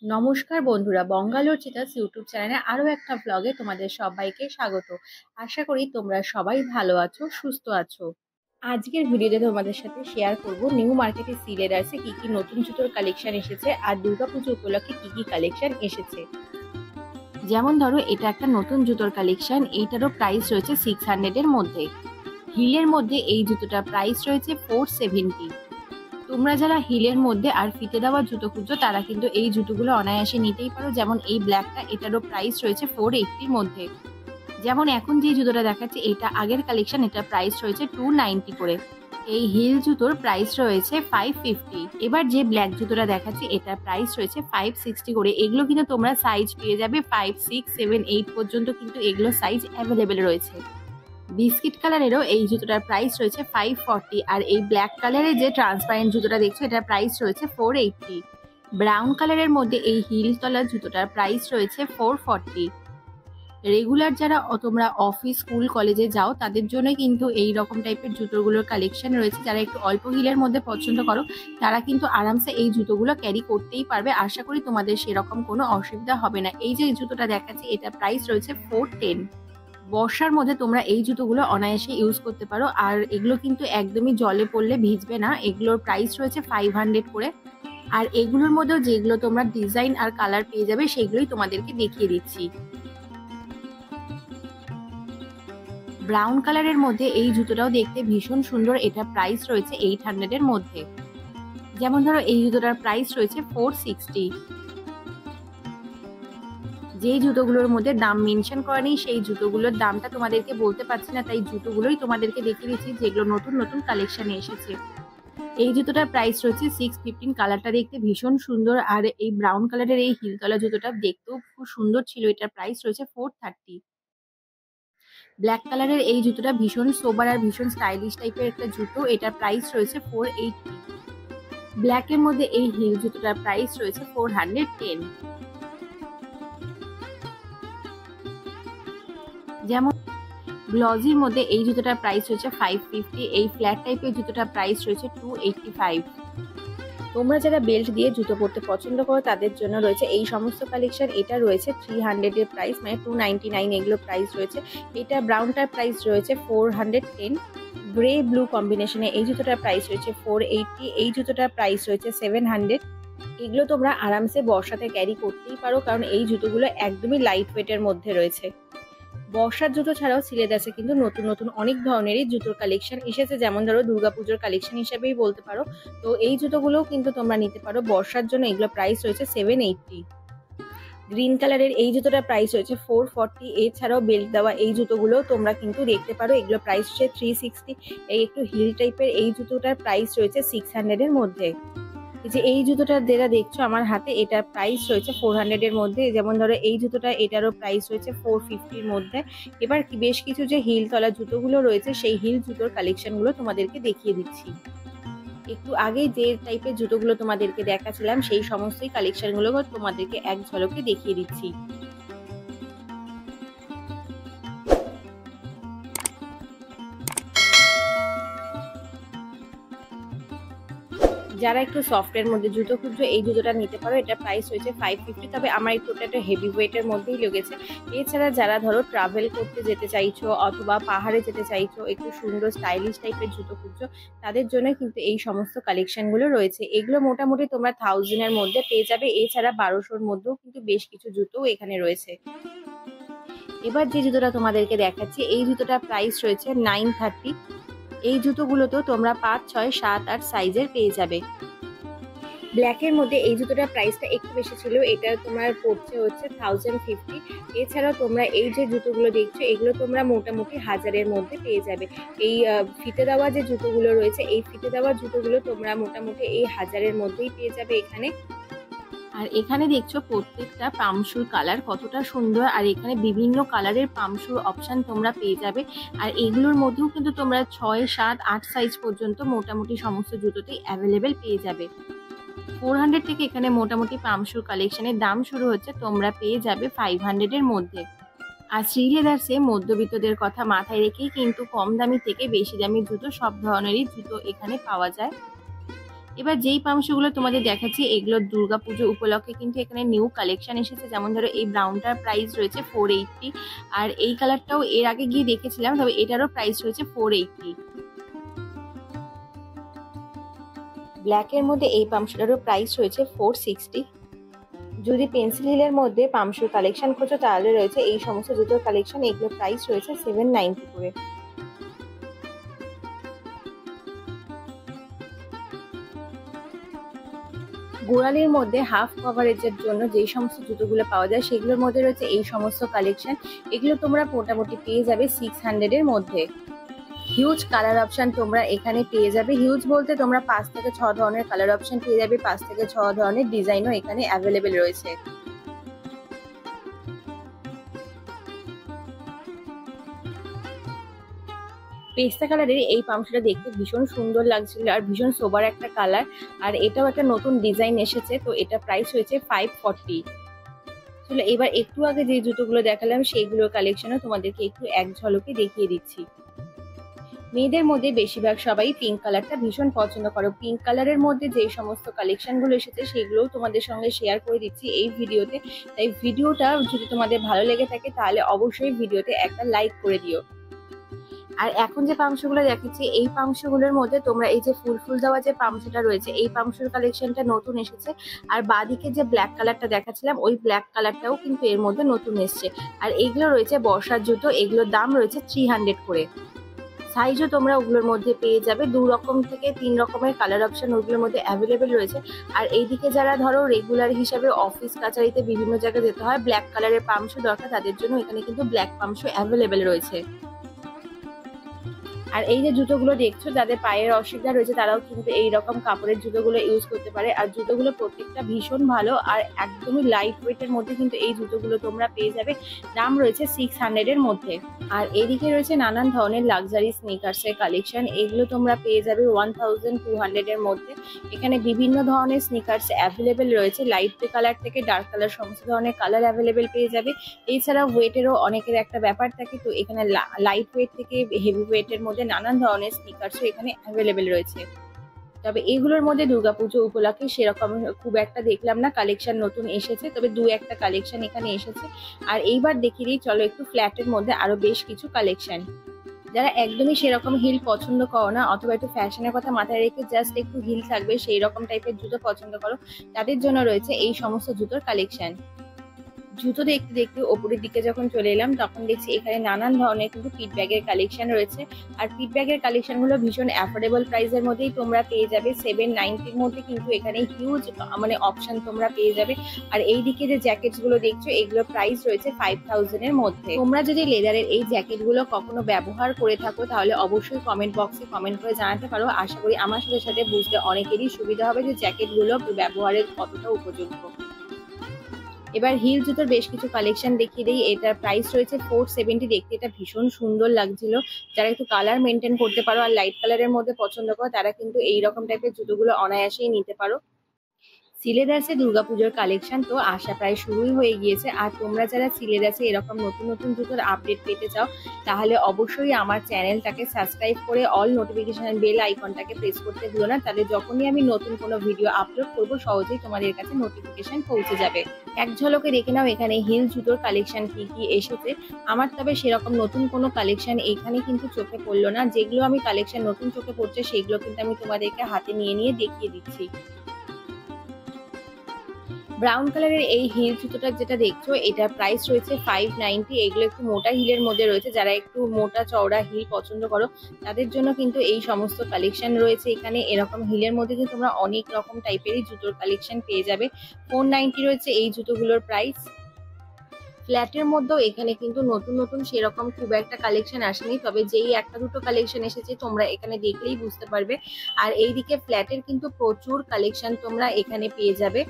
নমস্কার বন্ধুরা, বঙ্গালোর চিতাস ইউটিউব চ্যানেলে আরও একটা ব্লগে তোমাদের সবাইকে স্বাগত। আশা করি তোমরা সবাই ভালো আছো, সুস্থ আছো। আজকের ভিডিওতে তোমাদের সাথে শেয়ার করব নিউ মার্কেটে সিলেদার্সে কি কি নতুন জুতোর কালেকশন এসেছে আর দুর্গাপুজো উপলক্ষে কি কি কালেকশন এসেছে। যেমন ধরো, এটা একটা নতুন জুতোর কালেকশন, এইটারও প্রাইস রয়েছে 600-এর মধ্যে। হিলের মধ্যে এই জুতোটার প্রাইস রয়েছে 470। তোমরা যারা হিলের মধ্যে আর ফিতে দেওয়া জুতো খুঁজছো তারা কিন্তু এই জুতোগুলো অনায়াসে নিতেই পারো। যেমন এই ব্ল্যাকটা, এটারও প্রাইস রয়েছে 480-র মধ্যে। যেমন এখন যে জুতোটা দেখাচ্ছি এটা আগের কালেকশন, এটার প্রাইস রয়েছে 290 করে। এই হিল জুতোর প্রাইস রয়েছে 550। এবার যে ব্ল্যাক জুতোটা দেখাচ্ছি এটার প্রাইস রয়েছে 560 করে। এগুলো কিন্তু তোমরা সাইজ পেয়ে যাবে 5, 6, 7, 8 পর্যন্ত কিন্তু এগুলো সাইজ অ্যাভেলেবেল রয়েছে। বিস্কিট কালারেরও এই জুতোটার প্রাইস রয়েছে 540। আর এই ব্ল্যাক কালারের যে ট্রান্সপারেন্ট জুতোটা দেখছো এটার প্রাইস রয়েছে 480। ব্রাউন কালারের মধ্যে এই হিল তলার জুতোটার প্রাইস রয়েছে 440। রেগুলার যারা তোমরা অফিস, স্কুল, কলেজে যাও তাদের জন্য কিন্তু এই রকম টাইপের জুতোগুলোর কালেকশন রয়েছে। যারা একটু অল্প হিলের মধ্যে পছন্দ করো তারা কিন্তু আরামসে এই জুতোগুলো ক্যারি করতেই পারবে। আশা করি তোমাদের সেরকম কোনো অসুবিধা হবে না। এই যে জুতোটা দেখাচ্ছি এটা প্রাইস রয়েছে 410। বর্ষার মধ্যে তোমরা এই জুতোগুলো অনায়াসে ইউজ করতে পারো। আর এগুলো কিন্তু একদমই জলে পড়লে ভিজবে না। এগুলোর প্রাইস রয়েছে 500 করে। আর এগুলোর মধ্যেও যেগুলো তোমরা ডিজাইন আর কালার পেয়ে যাবে সেগুলোই তোমাদেরকে দেখিয়ে দিচ্ছি। ব্রাউন কালারের মধ্যে এই জুতোটাও দেখতে ভীষণ সুন্দর, এটা প্রাইস রয়েছে 800-এর মধ্যে। যেমন ধরো, এই জুতোটার প্রাইস রয়েছে 460। যে জুতোগুলোর মধ্যে দাম মেনশন করা নেই সেই জুতোগুলোর দামটা তোমাদেরকে বলতে পারছি না, তাই জুতোগুলোই তোমাদেরকে দেখিয়ে দিচ্ছি যেগুলো নতুন নতুন কালেকশনে এসেছে। এই জুতোটার প্রাইস রয়েছে 615। কালারটা দেখতে ভীষণ সুন্দর। আর এই ব্রাউন কালারের এই হিলতলা জুতোটা দেখতেও খুব সুন্দর ছিল, এটার প্রাইস রয়েছে 430। ব্ল্যাক কালারের এই জুতোটা ভীষণ সোবার আর ভীষণ স্টাইলিশ টাইপের একটা জুতো, এটার প্রাইস রয়েছে 480। ব্ল্যাকের মধ্যে এই হিল জুতোটার প্রাইস রয়েছে 410। যেমন গ্লজির মধ্যে এই জুতোটার প্রাইস রয়েছে 550। এই ফ্ল্যাট টাইপের জুতোটার প্রাইস রয়েছে 285। তোমরা যারা বেল্ট দিয়ে জুতো পরতে পছন্দ করো তাদের জন্য রয়েছে এই সমস্ত কালেকশন। এটা রয়েছে 300-এর প্রাইস, মানে 299 এগুলো প্রাইস রয়েছে। এটা ব্রাউনটার প্রাইস রয়েছে 410। গ্রে ব্লু কম্বিনেশনে এই জুতোটার প্রাইস রয়েছে 480। এই জুতোটার প্রাইস রয়েছে 700। এগুলো তোমরা আরামসে বর্ষাতে ক্যারি করতেই পারো, কারণ এই জুতোগুলো একদমই লাইট ওয়েটের মধ্যে রয়েছে। বর্ষার জুতো ছাড়াও সিলেদার্সে কিন্তু নতুন নতুন অনেক ধরনেরই জুতোর কালেকশন এসেছে। যেমন ধরো, দুর্গাপুজোর কালেকশন হিসেবেই বলতে পারো। তো এই জুতোগুলোও কিন্তু তোমরা নিতে পারো বর্ষার জন্য। এগুলো প্রাইস রয়েছে 780। গ্রিন কালারের এই জুতোটার প্রাইস রয়েছে 440। এছাড়াও বেল্ট দেওয়া এই জুতোগুলো তোমরা কিন্তু দেখতে পারো, এগুলো প্রাইস হচ্ছে 360। এই একটু হিল টাইপের এই জুতোটার প্রাইস রয়েছে 600-এর মধ্যে। যে এই জুতোটা যেটা দেখছো আমার হাতে, এটার প্রাইস রয়েছে 400-এর মধ্যে। যেমন ধরো, এই জুতোটা, এটারও প্রাইস রয়েছে 450-র মধ্যে। এবার বেশ কিছু যে হিল তলা জুতোগুলো রয়েছে সেই হিল জুতোর কালেকশনগুলো তোমাদেরকে দেখিয়ে দিচ্ছি। একটু আগে যে টাইপের জুতোগুলো তোমাদেরকে দেখাচ্ছিলাম সেই সমস্তই কালেকশনগুলো তোমাদেরকে এক ঝলকে দেখিয়ে দিচ্ছি। যারা একটু সফটের মধ্যে জুতো খুঁজছো এই জুতোটা নিতে পারো। এটা প্রাইস হয়েছে 550। তবে আমার একটু একটা হেভি ওয়েটের মধ্যেই লেগেছে। এছাড়া যারা ধরো ট্রাভেল করতে যেতে চাইছো অথবা পাহাড়ে যেতে চাইছো, একটু সুন্দর স্টাইলিশ টাইপের জুতো খুঁজছো, তাদের জন্য কিন্তু এই সমস্ত কালেকশনগুলো রয়েছে। এগুলো মোটামুটি তোমরা 1000-এর মধ্যে পেয়ে যাবে। এছাড়া 1200-র মধ্যেও কিন্তু বেশ কিছু জুতোও এখানে রয়েছে। এবার যে জুতোটা তোমাদেরকে দেখাচ্ছি এই জুতোটার প্রাইস রয়েছে 930। এই জুতোগুলোতেও তোমরা 5, 6, 7, 8 সাইজের পেয়ে যাবে। ব্ল্যাকের মধ্যে এই জুতোটার প্রাইসটা একটু বেশি ছিল, এটা তোমার পড়ছে হচ্ছে 1050। এছাড়াও তোমরা এই যে জুতোগুলো দেখছো এগুলো তোমরা মোটামুটি 1000-এর মধ্যে পেয়ে যাবে। এই ফিতে দেওয়া যে জুতোগুলো রয়েছে এই ফিতে দেওয়া জুতোগুলো তোমরা মোটামুটি এই 1000-এর মধ্যেই পেয়ে যাবে এখানে। আর এখানে দেখছো প্রত্যেকটা পামশুর কালার কতটা সুন্দর। আর এখানে বিভিন্ন কালারের পামশুর অপশান তোমরা পেয়ে যাবে। আর এগুলোর মধ্যেও কিন্তু তোমরা 6, 7, 8 সাইজ পর্যন্ত মোটামুটি সমস্ত জুতোতেই অ্যাভেলেবেল পেয়ে যাবে। 400 থেকে এখানে মোটামুটি পামশুর কালেকশনের দাম শুরু হচ্ছে, তোমরা পেয়ে যাবে 500-এর মধ্যে। আর শ্রীলেদার্সে মধ্যবিত্তদের কথা মাথায় রেখেই কিন্তু কম দামি থেকে বেশি দামি জুতো সব ধরনেরই জুতো এখানে পাওয়া যায়। এবার যেই পামশুগুলো তোমাদের দেখাচ্ছি এগুলো দুর্গাপুজো উপলক্ষে কিন্তু এখানে নিউ কালেকশন এসেছে। যেমন ধরো এই ব্রাউনটার প্রাইস রয়েছে 480, আর এই কালারটাও এর আগে গিয়ে দেখেছিলাম, তবে এটারও প্রাইস রয়েছে 480। ব্ল্যাকের মধ্যে এই পামশুটারও প্রাইস রয়েছে 460। যদি পেন্সিল হিলের মধ্যে পামশুর কালেকশন খোঁজো তাহলে রয়েছে এই সমস্ত জুতোর কালেকশন, এগুলোর প্রাইস রয়েছে 790 করে। গোড়ালির মধ্যে হাফ কভারেজের জন্য যেই সমস্ত জুতোগুলো পাওয়া যায় সেগুলোর মধ্যে রয়েছে এই সমস্ত কালেকশন। এগুলো তোমরা মোটামুটি পেয়ে যাবে 600 এর মধ্যে। হিউজ কালার অপশন তোমরা এখানে পেয়ে যাবে। হিউজ বলতে তোমরা 5 থেকে 6 ধরনের কালার অপশন পেয়ে যাবে, 5 থেকে 6 ধরনের ডিজাইনও এখানে অ্যাভেলেবেল রয়েছে। পেস্তা কালারের এই পামশুটা দেখতে ভীষণ সুন্দর লাগছিল আর ভীষণ সোবার একটা কালার, আর এটাও একটা নতুন ডিজাইন এসেছে, তো এটা প্রাইস হয়েছে 540। চলো এবার একটু আগে যে জুতোগুলো দেখালাম সেইগুলোর কালেকশনও তোমাদেরকে একটু এক ঝলকে দেখিয়ে দিচ্ছি। মেয়েদের মধ্যে বেশিরভাগ সবাই পিঙ্ক কালারটা ভীষণ পছন্দ করো। পিঙ্ক কালারের মধ্যে যে সমস্ত কালেকশনগুলো এসেছে সেগুলোও তোমাদের সঙ্গে শেয়ার করে দিচ্ছি এই ভিডিওতে। তাই ভিডিওটা যদি তোমাদের ভালো লেগে থাকে তাহলে অবশ্যই ভিডিওতে একটা লাইক করে দিও। আর এখন যে পামশুগুলো দেখাচ্ছি এই পামশুগুলোর মধ্যে তোমরা এই যে ফুল ফুল দেওয়া যে পামশুটা রয়েছে এই পামশুর কালেকশনটা নতুন এসেছে। আর বাঁদিকে যে ব্ল্যাক কালারটা দেখাচ্ছিলাম ওই ব্ল্যাক কালারটাও কিন্তু এর মধ্যে নতুন এসছে। আর এইগুলো রয়েছে বর্ষার জুতো, এগুলোর দাম রয়েছে 300 করে। সাইজও তোমরা ওগুলোর মধ্যে পেয়ে যাবে 2 রকম থেকে 3 রকমের কালার অপশন ওগুলোর মধ্যে অ্যাভেলেবেল রয়েছে। আর এইদিকে যারা ধরো রেগুলার হিসাবে অফিস কাচারিতে বিভিন্ন জায়গায় যেতে হয়, ব্ল্যাক কালারের পামশু দরকার, তাদের জন্য এখানে কিন্তু ব্ল্যাক পামশু অ্যাভেলেবেল রয়েছে। আর এই যে জুতোগুলো দেখছো যাদের পায়ের অসুবিধা রয়েছে তারাও কিন্তু এইরকম কাপড়ের জুতোগুলো ইউজ করতে পারে। আর জুতোগুলো প্রত্যেকটা ভীষণ ভালো আর একদমই লাইট ওয়েটের মধ্যে কিন্তু এই জুতোগুলো তোমরা পেয়ে যাবে। দাম রয়েছে 600 এর মধ্যে। আর এদিকে রয়েছে নানান ধরনের লাক্সারি স্নিকার্সের কালেকশন, এগুলো তোমরা পেয়ে যাবে 1200 এর মধ্যে। এখানে বিভিন্ন ধরনের স্নিকার্স অ্যাভেলেবেল রয়েছে, লাইট কালার থেকে ডার্ক কালার সমস্ত ধরনের কালার অ্যাভেলেবেল পেয়ে যাবে। এছাড়া ওয়েটেরও অনেকের একটা ব্যাপার থাকে, তো এখানে লাইট ওয়েট থেকে হেভি ওয়েটের মধ্যে নানান ধরনের স্নিকার্সও এখানে অ্যাভেলেবেল রয়েছে। তবে এগুলোর মধ্যে দুর্গাপুজো উপলক্ষে সেরকম খুব একটা দেখলাম না কালেকশন নতুন এসেছে, তবে 2-1টা কালেকশন এখানে এসেছে। আর এইবার দেখিয়ে দিই চলো একটু ফ্ল্যাটের মধ্যে আরো বেশ কিছু কালেকশন। যারা একদমই সেরকম হিল পছন্দ করো না অথবা একটু ফ্যাশনের কথা মাথায় রেখে জাস্ট একটু হিল থাকবে সেই রকম টাইপের জুতো পছন্দ করো, তাদের জন্য রয়েছে এই সমস্ত জুতোর কালেকশন। জুতো দেখতে দেখতে ওপরের দিকে যখন চলে এলাম তখন দেখছি এখানে নানান ধরনের কিন্তু পিট ব্যাগের কালেকশন রয়েছে। আর পিট ব্যাগের কালেকশন গুলো ভীষণ অ্যাফোর্ডেবল প্রাইসের মধ্যেই তোমরা পেয়ে যাবে। 790-র মধ্যে কিন্তু এখানে হিউজ মানে অপশন তোমরা পেয়ে যাবে। আর এই দিকে যে জ্যাকেটস গুলো দেখছো এগুলো প্রাইস রয়েছে 5000 এর মধ্যে। তোমরা যদি লেদারের এই জ্যাকেট গুলো কখনো ব্যবহার করে থাকো তাহলে অবশ্যই কমেন্ট বক্সে কমেন্ট করে জানাতে পারো। আশা করি আমার সাথে বুঝতে অনেকেরই সুবিধা হবে যে জ্যাকেট গুলো ব্যবহারের কতটা উপযুক্ত। এবার হিল জুতোর বেশ কিছু কালেকশন দেখিয়ে দিই। এটার প্রাইস রয়েছে 470। দেখতে এটা ভীষণ সুন্দর লাগছিল। যারা একটু কালার মেনটেন করতে পারো আর লাইট কালারের মধ্যে পছন্দ করো তারা কিন্তু এই রকম টাইপের জুতোগুলো অনায়াসেই নিতে পারো। সিলেদাসে দুর্গাপুজোর কালেকশন তো আসা প্রায় শুরুই হয়ে গিয়েছে। আর তোমরা যারা সিলেদাসে এরকম নতুন নতুন জুতোর আপডেট পেতে চাও তাহলে অবশ্যই আমার চ্যানেলটাকে সাবস্ক্রাইব করে অল নোটিফিকেশন বেল আইকনটাকে প্রেস করতে ভুলো না, তাহলে যখনই আমি নতুন কোনো ভিডিও আপলোড করবো সহজেই তোমাদের কাছে নোটিফিকেশন পৌঁছে যাবে। এক ঝলকে দেখে নাও এখানে হিল জুতোর কালেকশন কি কি এসেছে। আমার তবে সেরকম নতুন কোনো কালেকশন এখানে কিন্তু চোখে পড়লো না। যেগুলো আমি কালেকশন নতুন চোখে পড়ছে সেগুলো কিন্তু আমি তোমাদেরকে হাতে নিয়ে নিয়ে দেখিয়ে দিচ্ছি। ব্রাউন কালারের এই হিল জুতোটা যেটা দেখছো এটার প্রাইস রয়েছে 590। এগুলো একটু মোটা হিলের মধ্যে রয়েছে, যারা একটু মোটা চওড়া হিল পছন্দ করো তাদের জন্য কিন্তু এই সমস্ত কালেকশন রয়েছে এখানে। এরকম হিলের মধ্যে কিন্তু তোমরা অনেক রকম টাইপেরই জুতোর কালেকশন পেয়ে যাবে। 490 রয়েছে এই জুতোগুলোর প্রাইস। ফ্ল্যাটের মধ্যেও এখানে কিন্তু নতুন নতুন সেরকম খুব একটা কালেকশন আসেনি, তবে যেই একটা দুটো কালেকশন এসেছে তোমরা এখানে দেখলেই বুঝতে পারবে। আর এইদিকে ফ্ল্যাটের কিন্তু প্রচুর কালেকশন তোমরা এখানে পেয়ে যাবে।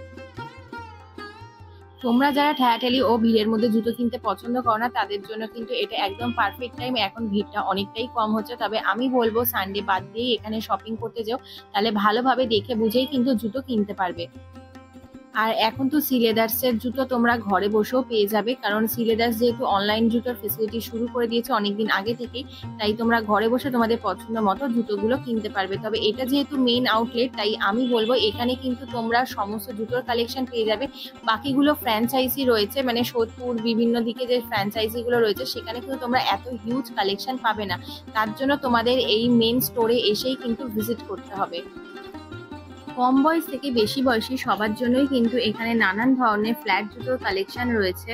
তোমরা যারা ঠেলাঠেলি ও ভিড়ের মধ্যে জুতো কিনতে পছন্দ করো না তাদের জন্য কিন্তু এটা একদম পারফেক্ট টাইম। এখন ভিড়টা অনেকটাই কম হচ্ছে, তবে আমি বলবো সানডে বাদ দিয়েই এখানে শপিং করতে যাও, তাহলে ভালোভাবে দেখে বুঝেই কিন্তু জুতো কিনতে পারবে। আর এখন তো সিলেদার্সের জুতো তোমরা ঘরে বসেও পেয়ে যাবে, কারণ সিলেদার্স যেহেতু অনলাইন জুতোর ফেসিলিটি শুরু করে দিয়েছে অনেকদিন আগে থেকেই, তাই তোমরা ঘরে বসে তোমাদের পছন্দ মতো জুতোগুলো কিনতে পারবে। তবে এটা যেহেতু মেইন আউটলেট, তাই আমি বলবো এখানে কিন্তু তোমরা সমস্ত জুতোর কালেকশন পেয়ে যাবে। বাকিগুলো ফ্র্যাঞ্চাইজি রয়েছে, মানে সোদপুর বিভিন্ন দিকে যে ফ্র্যাঞ্চাইজিগুলো রয়েছে সেখানে কিন্তু তোমরা এত হিউজ কালেকশন পাবে না। তার জন্য তোমাদের এই মেন স্টোরে এসেই কিন্তু ভিজিট করতে হবে। কম বয়স থেকে বেশি বয়সী সবার জন্যই কিন্তু এখানে নানান ধরনের ফ্ল্যাট জুতোর কালেকশন রয়েছে।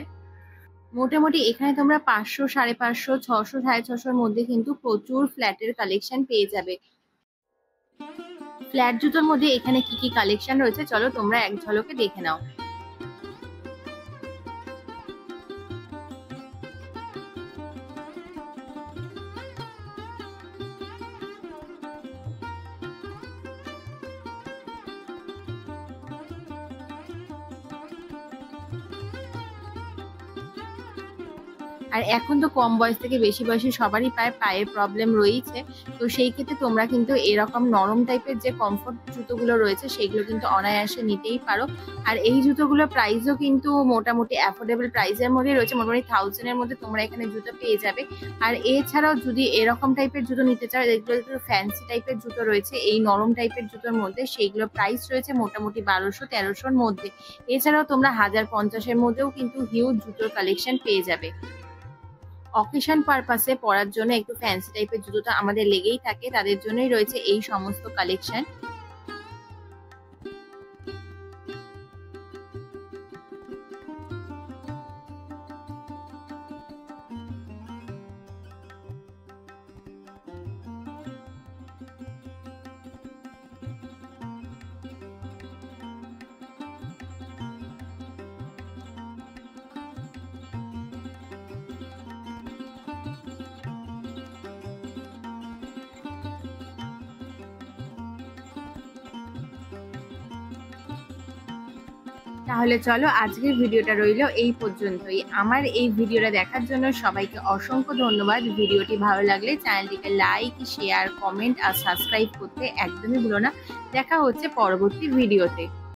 মোটামুটি এখানে তোমরা 500, 550, 600, 650-র মধ্যে কিন্তু প্রচুর ফ্ল্যাটের কালেকশন পেয়ে যাবে। ফ্ল্যাট জুতোর মধ্যে এখানে কি কি কালেকশন রয়েছে চলো তোমরা এক ঝলকে দেখে নাও। আর এখন তো কম বয়স থেকে বেশি বয়সী সবারই পায়ের প্রবলেম রয়েছে, তো সেই ক্ষেত্রে তোমরা কিন্তু এরকম নরম টাইপের যে কমফোর্ট জুতোগুলো রয়েছে সেগুলো কিন্তু অনায়াসে নিতেই পারো। আর এই জুতোগুলোর প্রাইসও কিন্তু মোটামুটি অ্যাফোর্ডেবল প্রাইসের মধ্যে রয়েছে, মোটামুটি 1000-এর মধ্যে তোমরা এখানে জুতো পেয়ে যাবে। আর এছাড়াও যদি এরকম টাইপের জুতো নিতে চাও, যেগুলো একটু ফ্যান্সি টাইপের জুতো রয়েছে এই নরম টাইপের জুতোর মধ্যে, সেইগুলো প্রাইস রয়েছে মোটামুটি 1200-1300-র মধ্যে। এছাড়াও তোমরা 1050-এর মধ্যেও কিন্তু হিউজ জুতোর কালেকশন পেয়ে যাবে। অকেশন পারপাসে পরার জন্য একটু ফ্যান্সি টাইপের জুতোটা আমাদের লেগেই থাকে, তাদের জন্যই রয়েছে এই সমস্ত কালেকশন। তাহলে চলো আজকের ভিডিওটা রইল এই পর্যন্তই। আমার এই ভিডিওটা দেখার জন্য সবাইকে অসংখ্য ধন্যবাদ। ভিডিওটি ভালো লাগলে চ্যানেলটিকে লাইক, শেয়ার, কমেন্ট আর সাবস্ক্রাইব করতে একদমই ভুলো না। দেখা হচ্ছে পরবর্তী ভিডিওতে।